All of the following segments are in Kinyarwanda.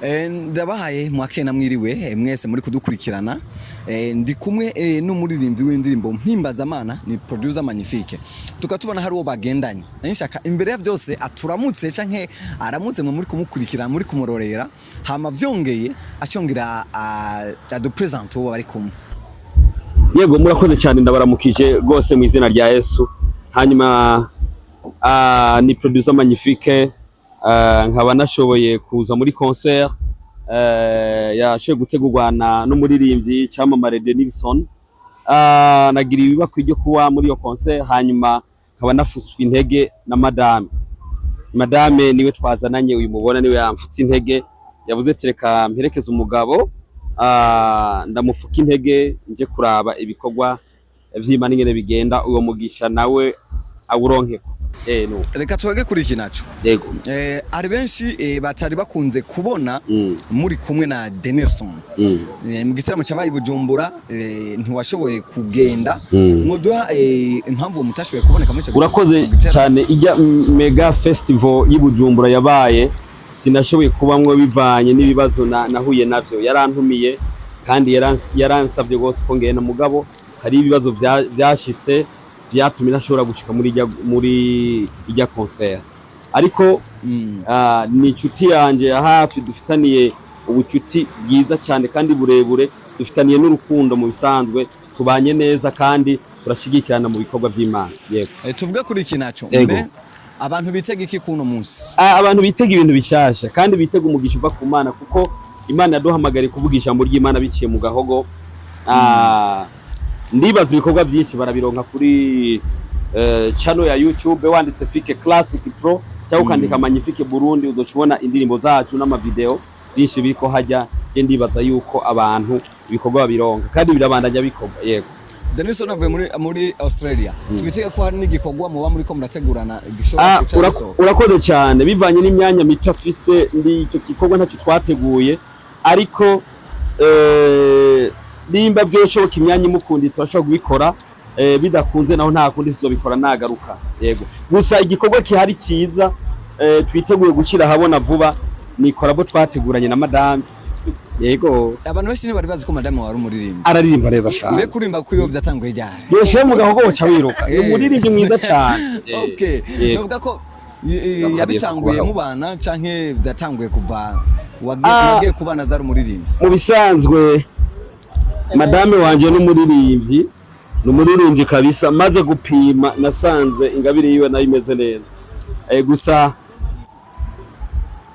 Ndabahaye mwakena mwiriwe mwese muri kudukurikirana. Ndi kumwe n'umuririmbyi w'indirimbo Mpimbazamana ni Priducer Magnifique. Tukatubona hari uwo bagendanye. Nshaka imbere ya byose aturamutse canke aramutse mu muri kumukurikirana muri kumurorera hama vyongeye acyongira adu present uwo bari kumwe. Yego murakoze cyane ndabaramukije gose mu izina rya Yesu. Hanyuma ni Priducer Magnifique. Nkaba nashoboye kuza muri concert yashoboye gutegurwa n'umuririmbyi cyamamare Denilson. Nagira ibibakwe ryo kuba muri iyo concert, hanyuma nkaba nafutswe intege na madame niwe twazananye, uyu mubona niwe yamfutse intege, yavuze tereka mperekeza umugabo ndamufuka intege nje kuraba ibikorwa vy'Imana ingene bigenda, uwo mugisha nawe awuronkeko. No. Reka tuwage kuri iki naco. Yego. Ari benshi batari bakunze kubona muri kumwe na Denilson. Mu gitaramo cyabaye Bujumbura ntiwashoboye kugenda. Muduha impamvu mutashoboye kuboneka muri cyo. Urakoze cyane, ijya mega festival y'Ibujumbura yabaye sinashoboye kubamwe bivanye n'ibibazo nahuye navyo. Yarantumiye kandi yaransavye gose ko ngena mugabo hari ibibazo byashitse byatumye nashobora gushika muri ijya concert. Ariko ni inshuti yanje hafi, dufitaniye ubucuti bwiza cyane kandi burebure, dufitaniye n'urukundo mu bisanzwe, tubanye neza kandi turashigikirana mu bikorwa by'Imana. Yego. Tuvuga kuri iki naco. Abantu bitega iki kuno munsi? Abantu bitega ibintu bishasha kandi bitega umugisha uva ku Mana, kuko Imana yaduhamagariye kuvuga ijambo ry'Imana biciye mu gahogo. Ndibaza ibikorwa byinshi barabironka kuri channel ya YouTube wanditse Fike Classic Pro cyangwa ukandika Magnifique Burundi, uzocubona indirimbo zacu n'amavideo byinshi biko hajya. Je ndibaza yuko abantu ibikorwa babironka kandi birabandanya bikorwa. Yego. Denilson avuye muri Australia. Twitega ko hari n'igikorwa muba muri ko murategurana gishobora kucaso. Urakoze cyane, bivanye n'imyanya mito afise ndi icyo gikorwa ntacyo twateguye, ariko nimba byoshoboka imyanya imukundi turashobora kubikora, bidakunze naho nta kundi tuzobikora nagaruka. Yego. Gusa igikorwa kihari cyiza twiteguye gushyira habona vuba ni korabo twateguranye na madame. Yego. Abantu benshi bari bazi ko madame wari umuririmbyi. Araririmba neza cyane. Mbe kurimba ko iyo byatanguye ryari? Yeshe mu gahogo woca wiruka. Ni umuririmbyi mwiza cyane. Okay. Novuga ko yabitanguye mu bana canke byatanguye kuva wagiye kubana zari umuririmbyi. Mu bisanzwe madame wanje n'umuririmbyi kabisa, maze gupima nasanze ingabire yiwe nayo imeze neza. Gusa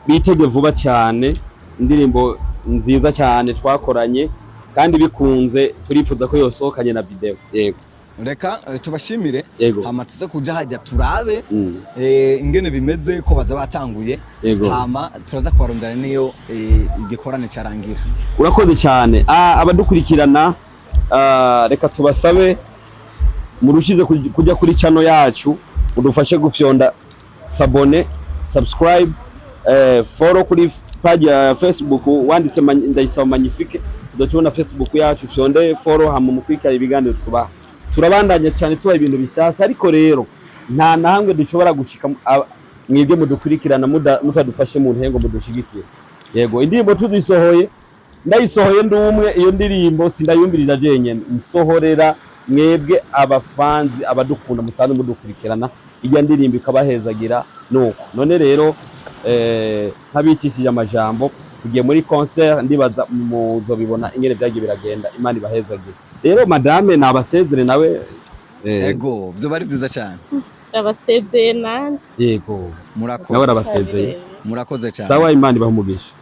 bitege vuba cyane indirimbo nziza cyane twakoranye kandi bikunze, turifuza ko yosohokanye na video. Yego. Reka tubashimire hama tuze kuja hajya turabe ingene bimeze ko baza batanguye, hama turaza kubarondera niyo igikorane carangira. Urakoze cyane. Abadukurikirana reka tubasabe murushize kujya kuri channel yacu, udufashe gufyonda sabone, subscribe, follow kuri page ya Facebook wanditse Ndayisaba Magnifique, udacubona Facebook yacu, fyonde follow hama mukwikara ibiganiro tubaha. Turabandanya cyane tuba ibintu bishasha, ariko rero nta nahangwe dushobora gushika mwebwe mudukurikirana mutadufashe mu ntengo mudushigikire. Yego. Indirimbo tuzisohoye ndayisohoye ndumwe, iyo ndirimbo sindayumvirira jenyene, nsohorera mwebwe abafanzi abadukunda musanzwe mudukurikirana, ijya ndirimbo ikabahezagira nuko. None rero ntabikishije amajambo, tugiye muri concert, ndibaza muzobibona ingene byagiye biragenda. Imana ibahezagira. Rero madame nabasezere nawe. Yego, byo bari byiza cyane. Abasezeye nande. Yego. Murakoze. Nawe arabasezeye. Murakoze cyane. Sawa, Imana ibahumugisha.